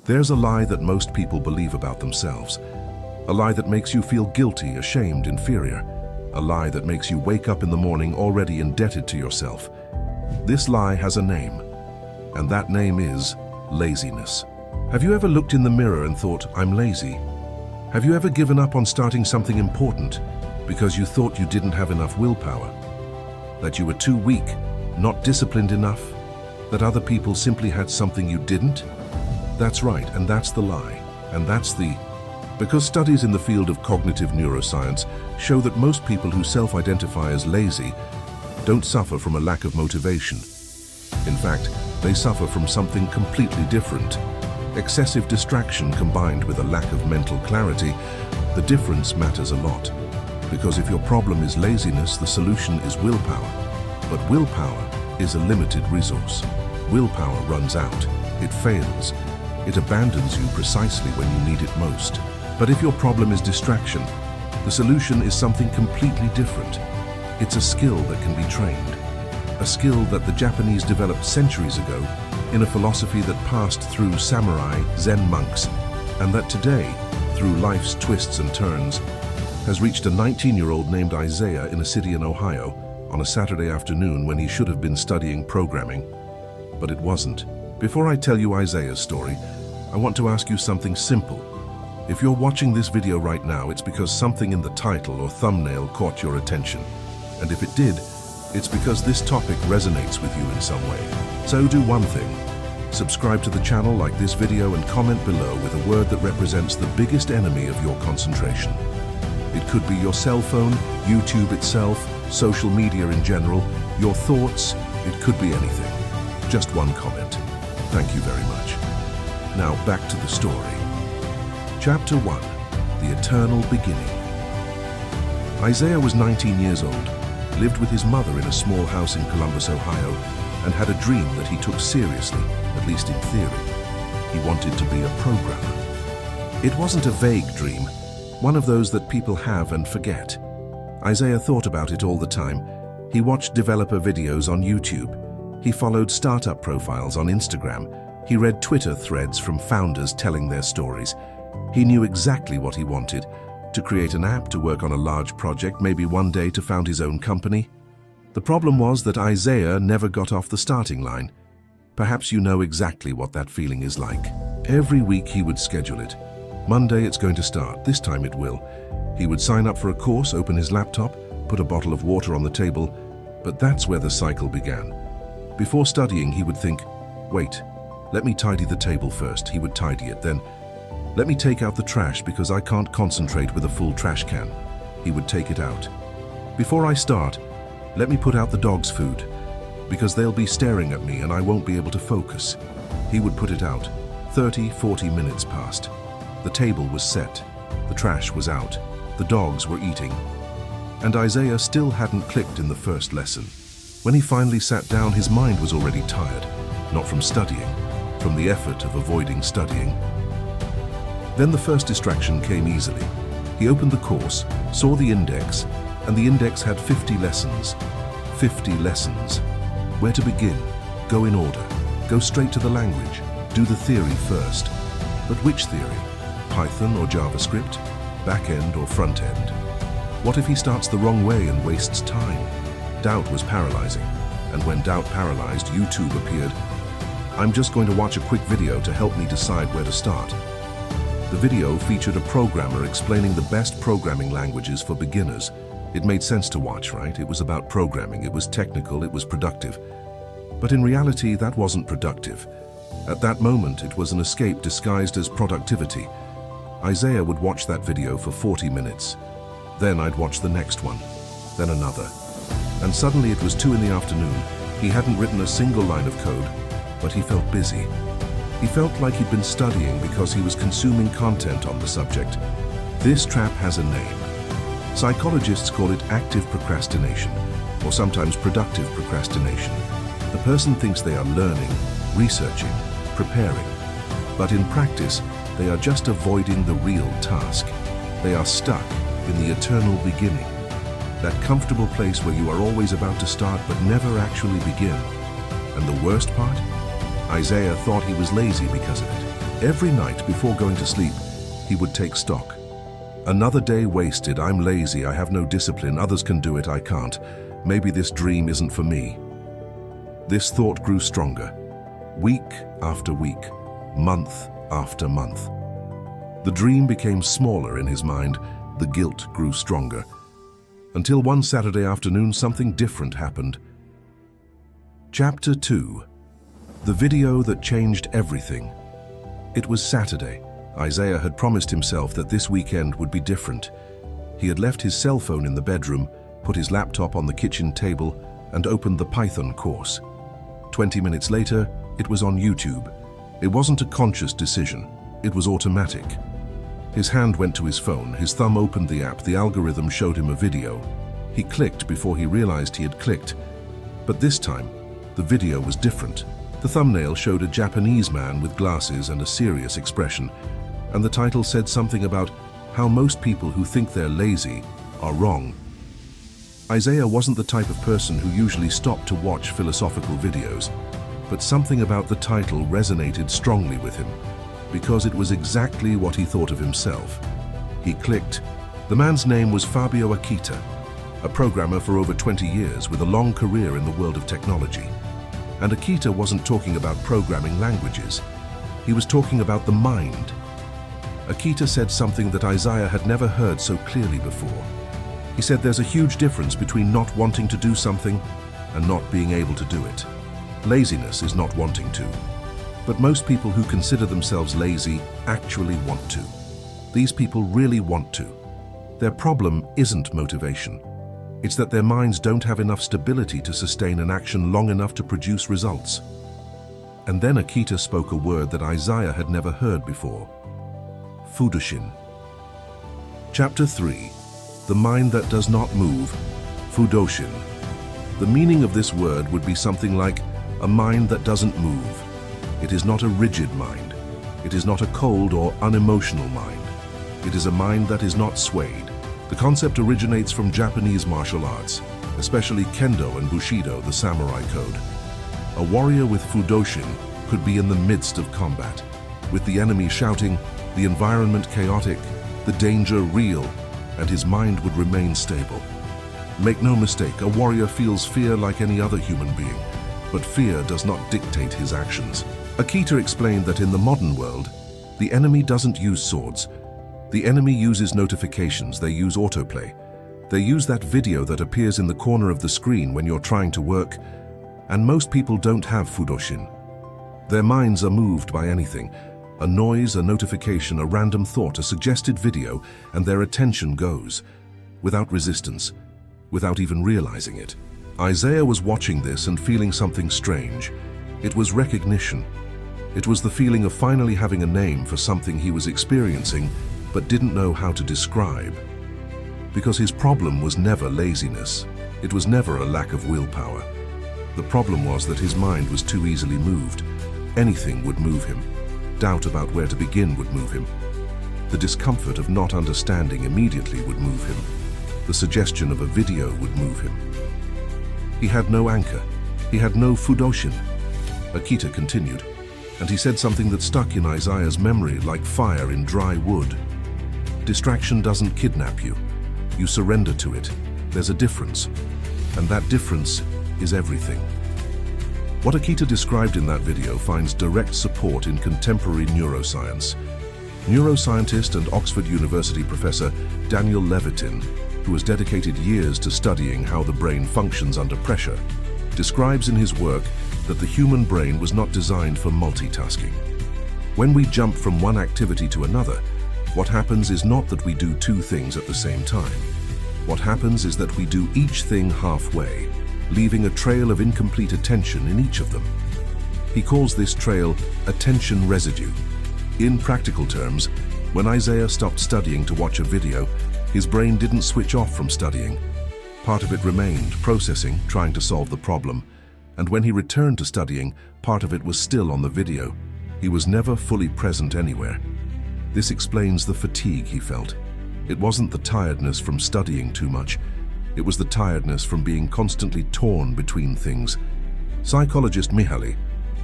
There's a lie that most people believe about themselves. A lie that makes you feel guilty, ashamed, inferior. A lie that makes you wake up in the morning already indebted to yourself. This lie has a name, and that name is laziness. Have you ever looked in the mirror and thought, I'm lazy? Have you ever given up on starting something important because you thought you didn't have enough willpower? That you were too weak, not disciplined enough? That other people simply had something you didn't? That's right, and that's the lie. And that's because studies in the field of cognitive neuroscience show that most people who self-identify as lazy don't suffer from a lack of motivation. In fact, they suffer from something completely different. Excessive distraction combined with a lack of mental clarity. The difference matters a lot. Because if your problem is laziness, the solution is willpower. But willpower is a limited resource. Willpower runs out. It fails. It abandons you precisely when you need it most. But if your problem is distraction, the solution is something completely different. It's a skill that can be trained. A skill that the Japanese developed centuries ago in a philosophy that passed through samurai, Zen monks, and that today, through life's twists and turns, has reached a 19-year-old named Isaiah in a city in Ohio on a Saturday afternoon when he should have been studying programming. But it wasn't. Before I tell you Isaiah's story, I want to ask you something simple. If you're watching this video right now, it's because something in the title or thumbnail caught your attention. And if it did, it's because this topic resonates with you in some way. So do one thing. Subscribe to the channel, like this video, and comment below with a word that represents the biggest enemy of your concentration. It could be your cell phone, YouTube itself, social media in general, your thoughts. It could be anything. Just one comment. Thank you very much. Now back to the story. Chapter 1. The Eternal Beginning. Isaiah was 19 years old, lived with his mother in a small house in Columbus, Ohio, and had a dream that he took seriously, at least in theory. He wanted to be a programmer. It wasn't a vague dream, one of those that people have and forget. Isaiah thought about it all the time. He watched developer videos on YouTube. He followed startup profiles on Instagram. He read Twitter threads from founders telling their stories. He knew exactly what he wanted: to create an app, to work on a large project, maybe one day to found his own company. The problem was that Isaiah never got off the starting line. Perhaps you know exactly what that feeling is like. Every week he would schedule it. Monday it's going to start, this time it will. He would sign up for a course, open his laptop, put a bottle of water on the table, but that's where the cycle began. Before studying, he would think, wait, let me tidy the table first. He would tidy it, then let me take out the trash because I can't concentrate with a full trash can. He would take it out. Before I start, let me put out the dog's food because they'll be staring at me and I won't be able to focus. He would put it out. 30, 40 minutes passed. The table was set. The trash was out. The dogs were eating. And Isaiah still hadn't clicked in the first lesson. When he finally sat down, his mind was already tired, not from studying, from the effort of avoiding studying. Then the first distraction came easily. He opened the course, saw the index, and the index had 50 lessons. 50 lessons. Where to begin? Go in order. Go straight to the language. Do the theory first. But which theory? Python or JavaScript? Back-end or front-end? What if he starts the wrong way and wastes time? Doubt was paralyzing, and when doubt paralyzed, YouTube appeared. I'm just going to watch a quick video to help me decide where to start. The video featured a programmer explaining the best programming languages for beginners. It made sense to watch, right? It was about programming, it was technical, it was productive. But in reality, that wasn't productive. At that moment, it was an escape disguised as productivity. Isaiah would watch that video for 40 minutes. Then I'd watch the next one, then another. And suddenly it was 2 in the afternoon. He hadn't written a single line of code, but he felt busy. He felt like he'd been studying because he was consuming content on the subject. This trap has a name. Psychologists call it active procrastination, or sometimes productive procrastination. The person thinks they are learning, researching, preparing, but in practice, they are just avoiding the real task. They are stuck in the eternal beginning, that comfortable place where you are always about to start but never actually begin. And the worst part? Isaiah thought he was lazy because of it. Every night before going to sleep, he would take stock. Another day wasted, I'm lazy, I have no discipline, others can do it, I can't. Maybe this dream isn't for me. This thought grew stronger, week after week, month after month. The dream became smaller in his mind, the guilt grew stronger. Until one Saturday afternoon, something different happened. Chapter 2. The video that changed everything. It was Saturday. Isaiah had promised himself that this weekend would be different. He had left his cell phone in the bedroom, put his laptop on the kitchen table, and opened the Python course. 20 minutes later, it was on YouTube. It wasn't a conscious decision. It was automatic. His hand went to his phone, his thumb opened the app, the algorithm showed him a video. He clicked before he realized he had clicked. But this time, the video was different. The thumbnail showed a Japanese man with glasses and a serious expression, and the title said something about how most people who think they're lazy are wrong. Isaiah wasn't the type of person who usually stopped to watch philosophical videos, but something about the title resonated strongly with him, because it was exactly what he thought of himself. He clicked. The man's name was Fabio Akita, a programmer for over 20 years with a long career in the world of technology. And Akita wasn't talking about programming languages. He was talking about the mind. Akita said something that Isaiah had never heard so clearly before. He said there's a huge difference between not wanting to do something and not being able to do it. Laziness is not wanting to. But most people who consider themselves lazy actually want to. These people really want to. Their problem isn't motivation. It's that their minds don't have enough stability to sustain an action long enough to produce results. And then Akita spoke a word that Isaiah had never heard before. Fudōshin. Chapter 3. The mind that does not move. Fudōshin. The meaning of this word would be something like a mind that doesn't move. It is not a rigid mind. It is not a cold or unemotional mind. It is a mind that is not swayed. The concept originates from Japanese martial arts, especially Kendo and Bushido, the samurai code. A warrior with Fudōshin could be in the midst of combat, with the enemy shouting, the environment chaotic, the danger real, and his mind would remain stable. Make no mistake, a warrior feels fear like any other human being, but fear does not dictate his actions. Akita explained that in the modern world, the enemy doesn't use swords. The enemy uses notifications, they use autoplay. They use that video that appears in the corner of the screen when you're trying to work, and most people don't have Fudōshin. Their minds are moved by anything. A noise, a notification, a random thought, a suggested video, and their attention goes, without resistance, without even realizing it. Isaiah was watching this and feeling something strange. It was recognition. It was the feeling of finally having a name for something he was experiencing, but didn't know how to describe. Because his problem was never laziness. It was never a lack of willpower. The problem was that his mind was too easily moved. Anything would move him. Doubt about where to begin would move him. The discomfort of not understanding immediately would move him. The suggestion of a video would move him. He had no anchor. He had no Fudōshin. Akita continued, and he said something that stuck in Isaiah's memory like fire in dry wood. Distraction doesn't kidnap you. You surrender to it. There's a difference, and that difference is everything. What Akita described in that video finds direct support in contemporary neuroscience. Neuroscientist and Oxford University professor Daniel Levitin, who has dedicated years to studying how the brain functions under pressure, describes in his work that the human brain was not designed for multitasking. When we jump from one activity to another, what happens is not that we do two things at the same time. What happens is that we do each thing halfway, leaving a trail of incomplete attention in each of them. He calls this trail attention residue. In practical terms, when Isaiah stopped studying to watch a video, his brain didn't switch off from studying. Part of it remained, processing, trying to solve the problem. And when he returned to studying, part of it was still on the video. He was never fully present anywhere. This explains the fatigue he felt. It wasn't the tiredness from studying too much. It was the tiredness from being constantly torn between things. Psychologist Mihaly,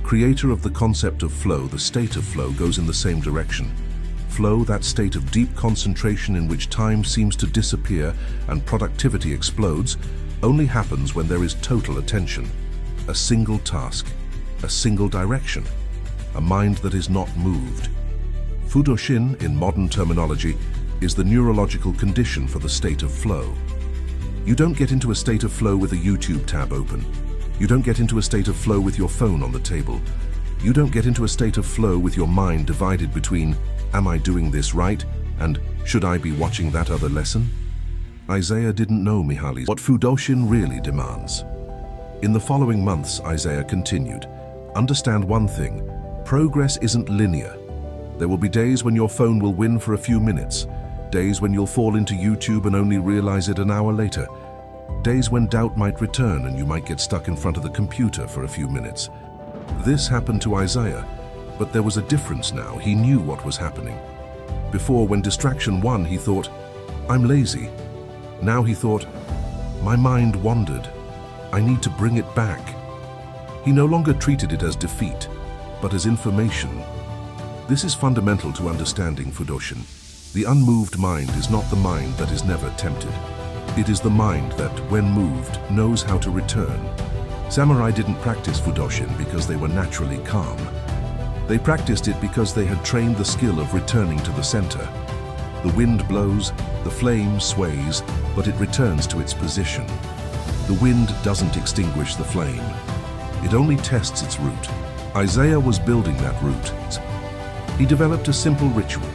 creator of the concept of flow, the state of flow goes in the same direction. Flow, that state of deep concentration in which time seems to disappear and productivity explodes, only happens when there is total attention, a single task, a single direction, a mind that is not moved. Fudōshin, in modern terminology, is the neurological condition for the state of flow. You don't get into a state of flow with a YouTube tab open. You don't get into a state of flow with your phone on the table. You don't get into a state of flow with your mind divided between, am I doing this right? And should I be watching that other lesson? Isaiah didn't know Mihaly's what Fudōshin really demands. In the following months, Isaiah continued, understand one thing, progress isn't linear. There will be days when your phone will win for a few minutes, days when you'll fall into YouTube and only realize it an hour later, days when doubt might return and you might get stuck in front of the computer for a few minutes. This happened to Isaiah, but there was a difference now. He knew what was happening. Before, when distraction won, he thought, I'm lazy. Now he thought, my mind wandered. I need to bring it back. He no longer treated it as defeat, but as information. This is fundamental to understanding Fudōshin. The unmoved mind is not the mind that is never tempted. It is the mind that, when moved, knows how to return. Samurai didn't practice Fudōshin because they were naturally calm. They practiced it because they had trained the skill of returning to the center. The wind blows, the flame sways, but it returns to its position. The wind doesn't extinguish the flame. It only tests its route. Isaiah was building that route. He developed a simple ritual.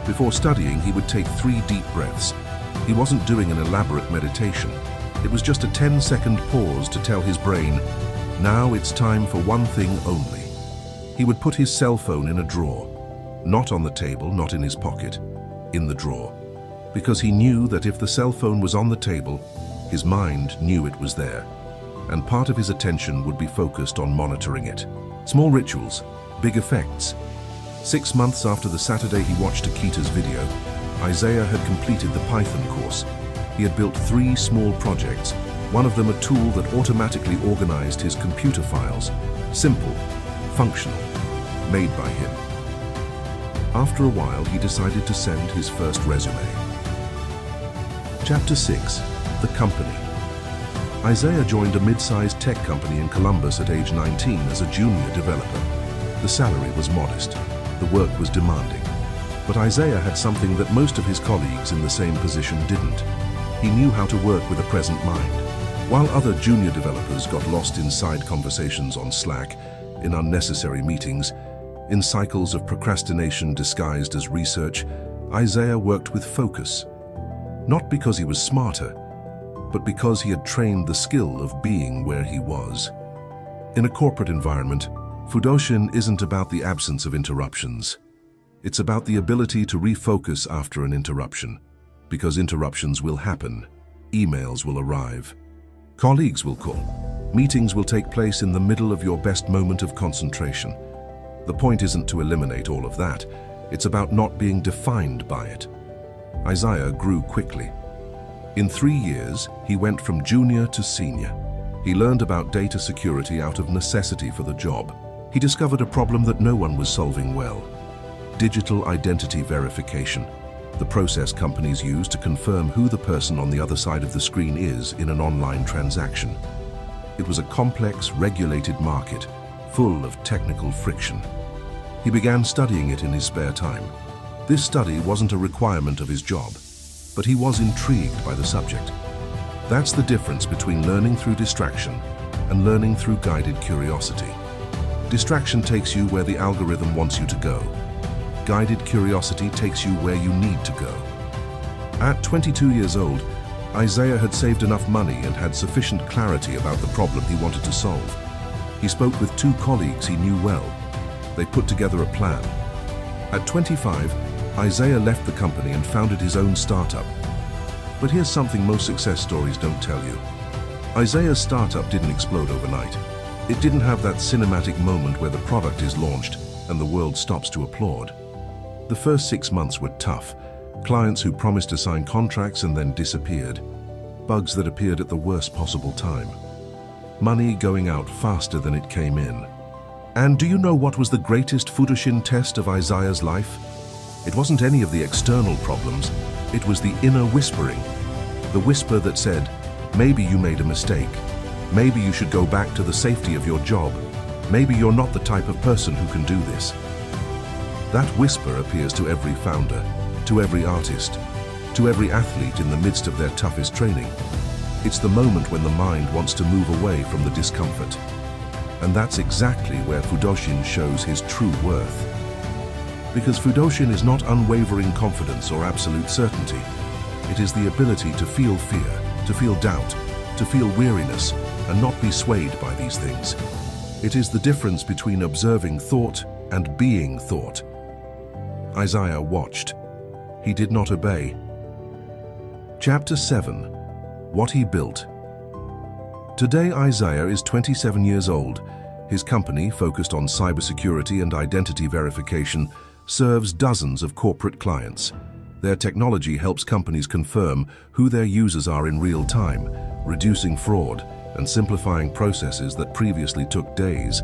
Before studying, he would take 3 deep breaths. He wasn't doing an elaborate meditation. It was just a 10-second pause to tell his brain, now it's time for one thing only. He would put his cell phone in a drawer. Not on the table, not in his pocket, in the drawer. Because he knew that if the cell phone was on the table, his mind knew it was there. And part of his attention would be focused on monitoring it. Small rituals, big effects. 6 months after the Saturday he watched Akita's video, Isaiah had completed the Python course. He had built 3 small projects, one of them a tool that automatically organized his computer files. Simple, functional, made by him. After a while, he decided to send his first resume. Chapter 6, The Company. Isaiah joined a mid-sized tech company in Columbus at age 19 as a junior developer. The salary was modest. The work was demanding. But Isaiah had something that most of his colleagues in the same position didn't. He knew how to work with a present mind. While other junior developers got lost in side conversations on Slack, in unnecessary meetings, in cycles of procrastination disguised as research, Isaiah worked with focus. Not because he was smarter, but because he had trained the skill of being where he was. In a corporate environment, Fudōshin isn't about the absence of interruptions. It's about the ability to refocus after an interruption, because interruptions will happen, emails will arrive, colleagues will call, meetings will take place in the middle of your best moment of concentration. The point isn't to eliminate all of that, it's about not being defined by it. Isaiah grew quickly. In 3 years, he went from junior to senior. He learned about data security out of necessity for the job. He discovered a problem that no one was solving well: digital identity verification, the process companies use to confirm who the person on the other side of the screen is in an online transaction. It was a complex, regulated market, full of technical friction. He began studying it in his spare time. This study wasn't a requirement of his job, but he was intrigued by the subject. That's the difference between learning through distraction and learning through guided curiosity. Distraction takes you where the algorithm wants you to go. Guided curiosity takes you where you need to go. At 22 years old, Isaiah had saved enough money and had sufficient clarity about the problem he wanted to solve. He spoke with 2 colleagues he knew well. They put together a plan. At 25, Isaiah left the company and founded his own startup. But here's something most success stories don't tell you. Isaiah's startup didn't explode overnight. It didn't have that cinematic moment where the product is launched and the world stops to applaud. The first 6 months were tough. Clients who promised to sign contracts and then disappeared. Bugs that appeared at the worst possible time. Money going out faster than it came in. And do you know what was the greatest Fudōshin test of Isaiah's life? It wasn't any of the external problems, it was the inner whispering. The whisper that said, maybe you made a mistake. Maybe you should go back to the safety of your job. Maybe you're not the type of person who can do this. That whisper appears to every founder, to every artist, to every athlete in the midst of their toughest training. It's the moment when the mind wants to move away from the discomfort. And that's exactly where Fudōshin shows his true worth. Because Fudōshin is not unwavering confidence or absolute certainty. It is the ability to feel fear, to feel doubt, to feel weariness, and not be swayed by these things. It is the difference between observing thought and being thought. Isaiah watched. He did not obey. Chapter 7. What he built. Today Isaiah is 27 years old. His company, focused on cybersecurity and identity verification, serves dozens of corporate clients. Their technology helps companies confirm who their users are in real time, reducing fraud and simplifying processes that previously took days.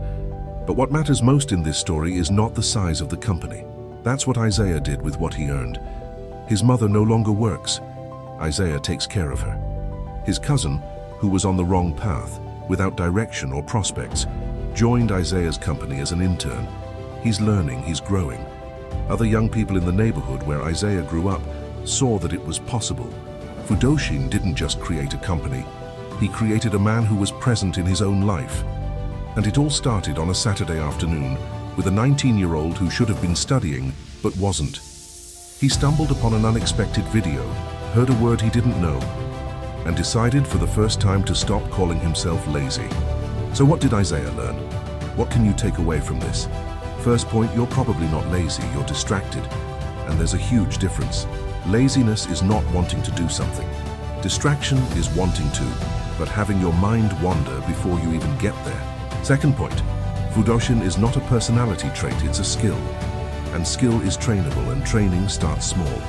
But what matters most in this story is not the size of the company. That's what Isaiah did with what he earned. His mother no longer works. Isaiah takes care of her. His cousin, who was on the wrong path, without direction or prospects, joined Isaiah's company as an intern. He's learning, he's growing. Other young people in the neighborhood where Isaiah grew up saw that it was possible. Fudōshin didn't just create a company, he created a man who was present in his own life. And it all started on a Saturday afternoon with a 19-year-old who should have been studying, but wasn't. He stumbled upon an unexpected video, heard a word he didn't know, and decided for the first time to stop calling himself lazy. So what did Isaiah learn? What can you take away from this? First point, you're probably not lazy, you're distracted. And there's a huge difference. Laziness is not wanting to do something. Distraction is wanting to, but having your mind wander before you even get there. Second point, Fudōshin is not a personality trait, it's a skill. And skill is trainable, and training starts small.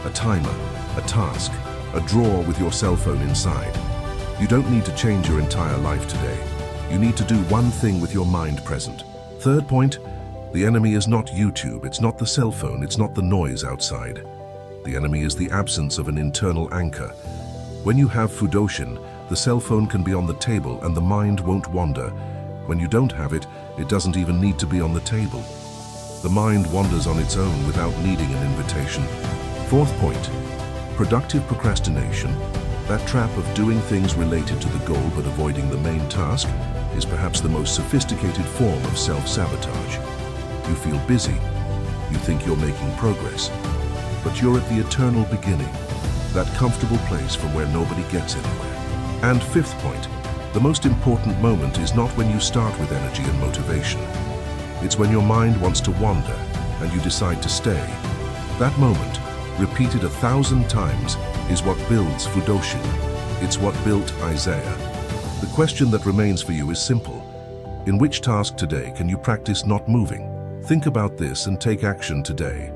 A timer, a task, a drawer with your cell phone inside. You don't need to change your entire life today. You need to do one thing with your mind present. Third point, the enemy is not YouTube, it's not the cell phone, it's not the noise outside. The enemy is the absence of an internal anchor. When you have Fudōshin, the cell phone can be on the table and the mind won't wander. When you don't have it, it doesn't even need to be on the table. The mind wanders on its own without needing an invitation. Fourth point, productive procrastination, that trap of doing things related to the goal but avoiding the main task, is perhaps the most sophisticated form of self-sabotage. You feel busy, you think you're making progress, but you're at the eternal beginning, that comfortable place from where nobody gets anywhere. And fifth point, the most important moment is not when you start with energy and motivation. It's when your mind wants to wander and you decide to stay. That moment, repeated 1,000 times, is what builds Fudōshin. It's what built Isaiah. The question that remains for you is simple. In which task today can you practice not moving? Think about this and take action today.